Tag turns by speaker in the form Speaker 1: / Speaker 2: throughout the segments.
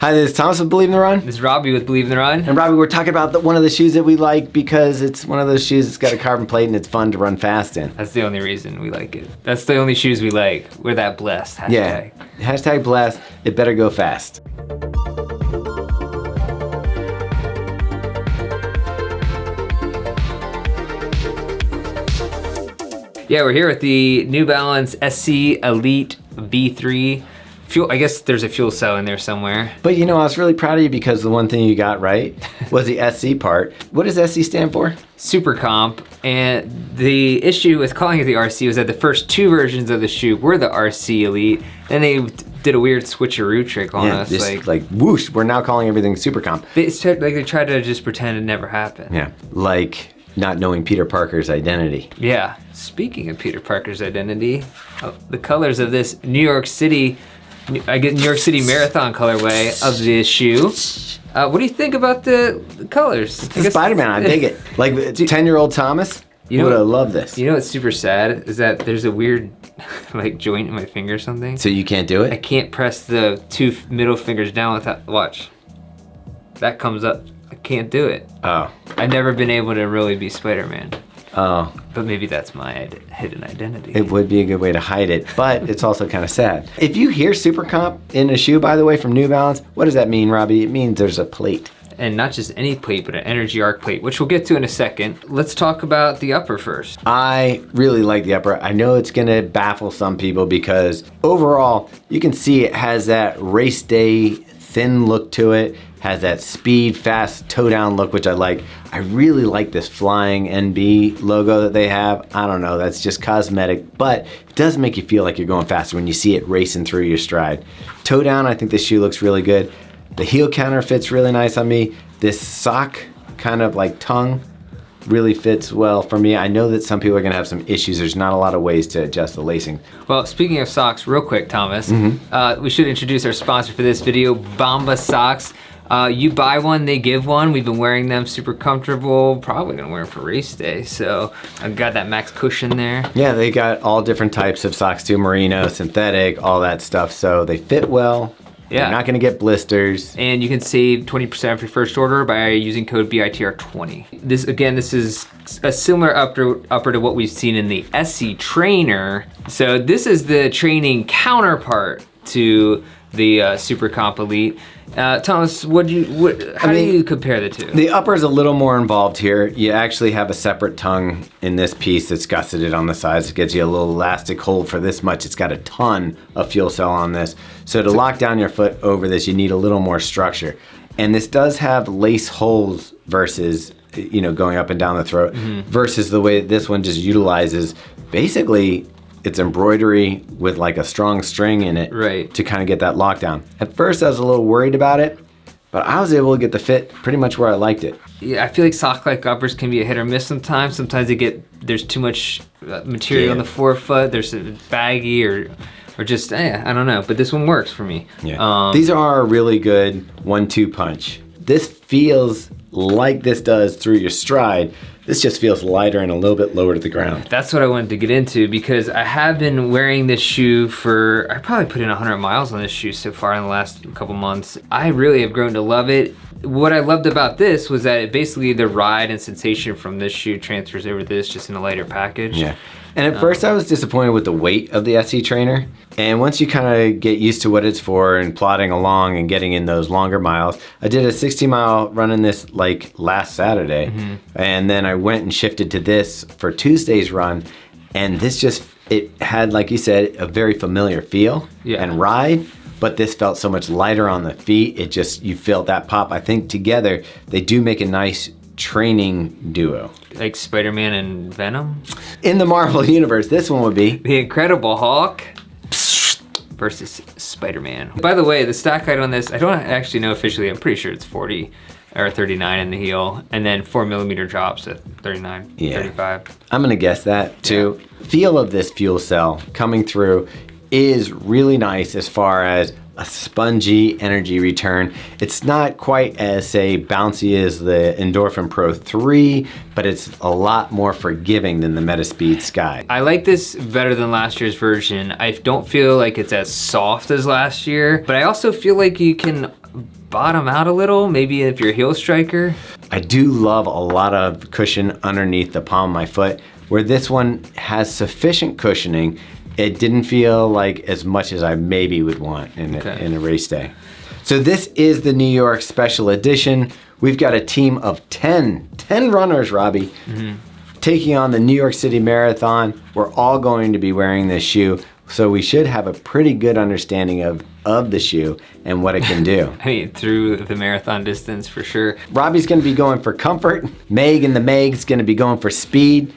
Speaker 1: Hi, this is Thomas with Believe in the Run.
Speaker 2: This is Robbe with Believe in the Run.
Speaker 1: And Robbe, we're talking about one of the shoes that we like because it's one of those shoes that's got a carbon plate and it's fun to run fast in.
Speaker 2: That's the only reason we like it. That's the only shoes we like. We're that blessed. Hashtag.
Speaker 1: Yeah. Hashtag blessed. It better go fast.
Speaker 2: Yeah, we're here with the New Balance SC Elite V3. I guess there's a FuelCell in there somewhere.
Speaker 1: But you know, I was really proud of you because the one thing you got right was the SC part. What does SC stand for?
Speaker 2: Supercomp. And the issue with calling it the RC was that the first two versions of the shoe were the RC Elite. Then they did a weird switcheroo trick on us.
Speaker 1: Just like whoosh, we're now calling everything Supercomp.
Speaker 2: They tried to just pretend it never happened.
Speaker 1: Yeah, like not knowing Peter Parker's identity.
Speaker 2: Yeah, speaking of Peter Parker's identity, the colors of this New York City Marathon colorway of this shoe. What do you think about the colors?
Speaker 1: It's Spider-Man, I dig it. Like 10-year-old Thomas would have loved this.
Speaker 2: You know what's super sad is that there's a weird like joint in my finger or something.
Speaker 1: So you can't do it?
Speaker 2: I can't press the two middle fingers down without, watch. That comes up. I can't do it.
Speaker 1: Oh.
Speaker 2: I've never been able to really be Spider-Man.
Speaker 1: Oh.
Speaker 2: But maybe that's my hidden identity.
Speaker 1: It would be a good way to hide it, but it's also kind of sad. If you hear Supercomp in a shoe, by the way, from New Balance, what does that mean, Robbe? It means there's a plate.
Speaker 2: And not just any plate, but an energy arc plate, which we'll get to in a second. Let's talk about the upper first.
Speaker 1: I really like the upper. I know it's gonna baffle some people because overall, you can see it has that race day thin look to it, has that speed, fast, toe down look, which I like. I really like this flying NB logo that they have. I don't know, that's just cosmetic, but it does make you feel like you're going faster when you see it racing through your stride. Toe down, I think this shoe looks really good. The heel counter fits really nice on me. This sock kind of like tongue really fits well for me. I know that some people are gonna have some issues. There's not a lot of ways to adjust the lacing.
Speaker 2: Well, speaking of socks, real quick, Thomas, we should introduce our sponsor for this video, Bomba Socks. You buy one, they give one. We've been wearing them, super comfortable. Probably gonna wear them for race day. So I've got that max cushion there.
Speaker 1: Yeah, they got all different types of socks too, merino, synthetic, all that stuff. So they fit well. Yeah. You're not gonna get blisters.
Speaker 2: And you can save 20% off your first order by using code BITR20. This is a similar upper to what we've seen in the SC Trainer. So this is the training counterpart to the Supercomp Elite. Thomas, how do you compare the two?
Speaker 1: The upper is a little more involved here. You actually have a separate tongue in this piece that's gusseted on the sides. It gives you a little elastic hold for this much. It's got a ton of FuelCell on this. So to lock down your foot over this, you need a little more structure. And this does have lace holes versus, you know, going up and down the throat, versus the way this one just utilizes basically it's embroidery with like a strong string in it to kind of get that lockdown. At first I was a little worried about it, but I was able to get the fit pretty much where I liked it.
Speaker 2: Yeah, I feel like sock-like uppers can be a hit or miss sometimes. Sometimes there's too much material on the forefoot, there's baggy or just, I don't know, but this one works for me.
Speaker 1: Yeah. These are a really good 1-2 punch. This feels like this does through your stride. This just feels lighter and a little bit lower to the ground.
Speaker 2: That's what I wanted to get into because I have been wearing this shoe I probably put in 100 miles on this shoe so far in the last couple months. I really have grown to love it. What I loved about this was that basically the ride and sensation from this shoe transfers over this just in a lighter package. Yeah.
Speaker 1: And at first I was disappointed with the weight of the SC Trainer. And once you kind of get used to what it's for and plodding along and getting in those longer miles, I did a 60-mile run in this like last Saturday. And then I went and shifted to this for Tuesday's run. And this it had, like you said, a very familiar feel and ride. But this felt so much lighter on the feet. You felt that pop. I think together they do make a nice training duo.
Speaker 2: Like Spider-Man and Venom?
Speaker 1: In the Marvel universe, this one would be
Speaker 2: the Incredible Hulk versus Spider-Man. By the way, the stock height on this, I don't actually know officially, I'm pretty sure it's 40 or 39 in the heel, and then 4mm drops at 39, 35.
Speaker 1: I'm gonna guess that too. Feel of this FuelCell coming through is really nice as far as a spongy energy return. It's not quite as, say, bouncy as the Endorphin Pro 3, but it's a lot more forgiving than the Metaspeed Sky.
Speaker 2: I like this better than last year's version. I don't feel like it's as soft as last year, but I also feel like you can bottom out a little, maybe if you're a heel striker.
Speaker 1: I do love a lot of cushion underneath the palm of my foot. Where this one has sufficient cushioning, it didn't feel like as much as I maybe would want in a race day. So this is the New York Special Edition. We've got a team of 10 runners, Robbie, taking on the New York City Marathon. We're all going to be wearing this shoe, so we should have a pretty good understanding of the shoe and what it can do.
Speaker 2: I mean, through the marathon distance for sure.
Speaker 1: Robbie's going to be going for comfort. Meg and the Meg's going to be going for speed.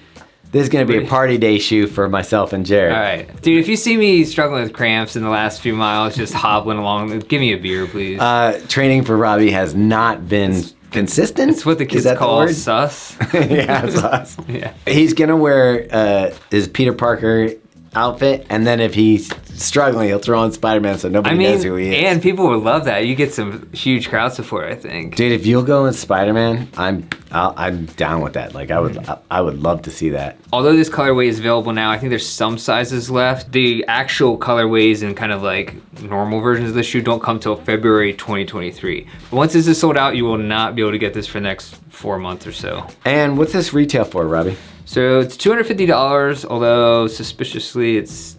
Speaker 1: This is going to be a party day shoe for myself and Jared.
Speaker 2: All right. Dude, if you see me struggling with cramps in the last few miles, just hobbling along, give me a beer, please.
Speaker 1: Training for Robbie has not been consistent.
Speaker 2: It's what the kids call sus.
Speaker 1: Yeah, sus.
Speaker 2: Yeah.
Speaker 1: He's going to wear his Peter Parker outfit, and then if he's struggling, he'll throw on Spider-Man so nobody knows who he is.
Speaker 2: And people would love that. You get some huge crowd support, I think.
Speaker 1: Dude, if you'll go in Spider-Man, I'm down with that. Like I would love to see that.
Speaker 2: Although this colorway is available now, I think there's some sizes left. The actual colorways and kind of like normal versions of the shoe don't come till February 2023. But once this is sold out, you will not be able to get this for the next 4 months or so.
Speaker 1: And what's this retail for, Robbie?
Speaker 2: So it's $250, although suspiciously it's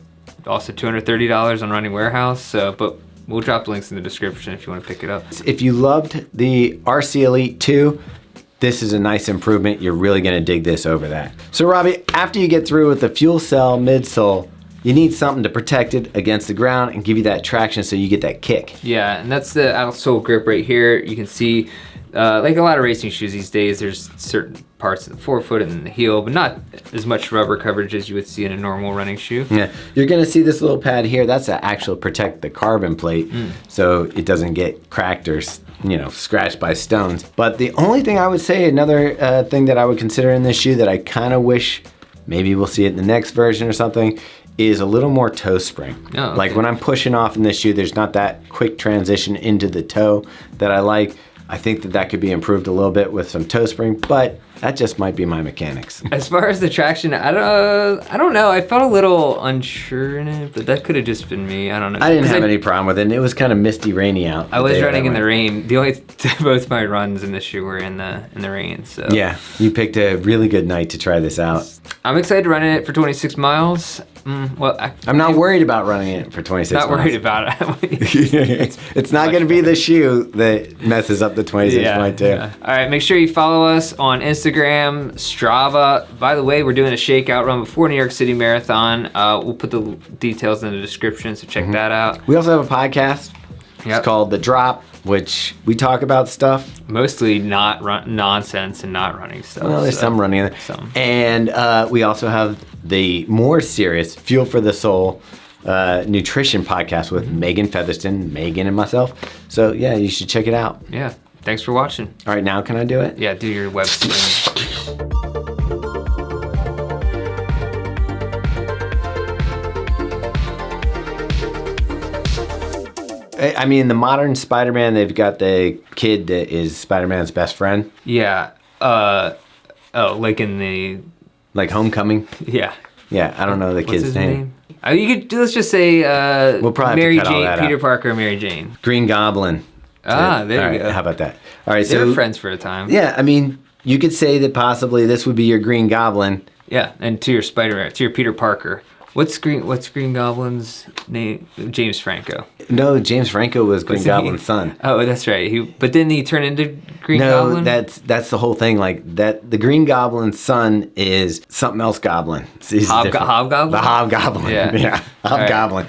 Speaker 2: also $230 on Running Warehouse. So, but we'll drop links in the description if you want to pick it up.
Speaker 1: If you loved the RC Elite 2, this is a nice improvement. You're really gonna dig this over that. So Robbie, after you get through with the FuelCell midsole, you need something to protect it against the ground and give you that traction so you get that kick.
Speaker 2: Yeah, and that's the outsole grip right here. You can see, like a lot of racing shoes these days, there's certain parts of the forefoot and the heel, but not as much rubber coverage as you would see in a normal running shoe.
Speaker 1: Yeah, you're gonna see this little pad here. That's to actually protect the carbon plate so it doesn't get cracked or scratched by stones. But the only thing I would say, another thing that I would consider in this shoe that I kind of wish maybe we'll see it in the next version or something, is a little more toe spring.
Speaker 2: Oh, okay.
Speaker 1: Like when I'm pushing off in this shoe, there's not that quick transition into the toe that I like. I think that could be improved a little bit with some toe spring, but that just might be my mechanics.
Speaker 2: As far as the traction, I don't know. I felt a little unsure in it, but that could have just been me. I don't know.
Speaker 1: I didn't have any problem with it. And it was kind of misty, rainy out.
Speaker 2: I was running in the rain. The only both my runs in this shoe were in the rain. So
Speaker 1: yeah, you picked a really good night to try this out.
Speaker 2: I'm excited to run it for 26 miles. Well,
Speaker 1: I'm not worried about running it for 26 miles.
Speaker 2: Not worried about
Speaker 1: it. It's not going to be the shoe that messes up the 26.2.
Speaker 2: Yeah. All right, make sure you follow us on Instagram, Strava. By the way, we're doing a shakeout run before New York City Marathon. We'll put the details in the description, so check that out.
Speaker 1: We also have a podcast. It's called The Drop, which we talk about stuff.
Speaker 2: Mostly not nonsense and not running stuff.
Speaker 1: Well, there's some running in there.
Speaker 2: Some.
Speaker 1: And we also have the more serious Fuel for the Soul nutrition podcast with Megan Featherston, Megan and myself. So yeah, you should check it out.
Speaker 2: Yeah, thanks for watching.
Speaker 1: All right, now can I do it?
Speaker 2: Yeah, do your web stream.
Speaker 1: I mean, the modern Spider-Man, they've got the kid that is Spider-Man's best friend.
Speaker 2: Yeah. Like in the...
Speaker 1: Like Homecoming?
Speaker 2: Yeah.
Speaker 1: Yeah, I don't know the kid's name.
Speaker 2: You could, let's just say
Speaker 1: we'll probably
Speaker 2: Mary
Speaker 1: have to cut all
Speaker 2: Jane,
Speaker 1: that
Speaker 2: Peter
Speaker 1: out.
Speaker 2: Parker, Mary Jane.
Speaker 1: Green Goblin.
Speaker 2: There you go.
Speaker 1: How about that? All right,
Speaker 2: They were friends for a time.
Speaker 1: Yeah, I mean, you could say that possibly this would be your Green Goblin.
Speaker 2: Yeah, and to your Spider-Man, to your Peter Parker. What's Green Goblin's name? James Franco.
Speaker 1: No, James Franco was Green Goblin's son.
Speaker 2: Oh, that's right. But didn't he turn into Green Goblin?
Speaker 1: No, that's the whole thing. Like that, the Green Goblin's son is something else. Goblin.
Speaker 2: Hobgoblin.
Speaker 1: The Hobgoblin.
Speaker 2: Yeah.
Speaker 1: Hobgoblin.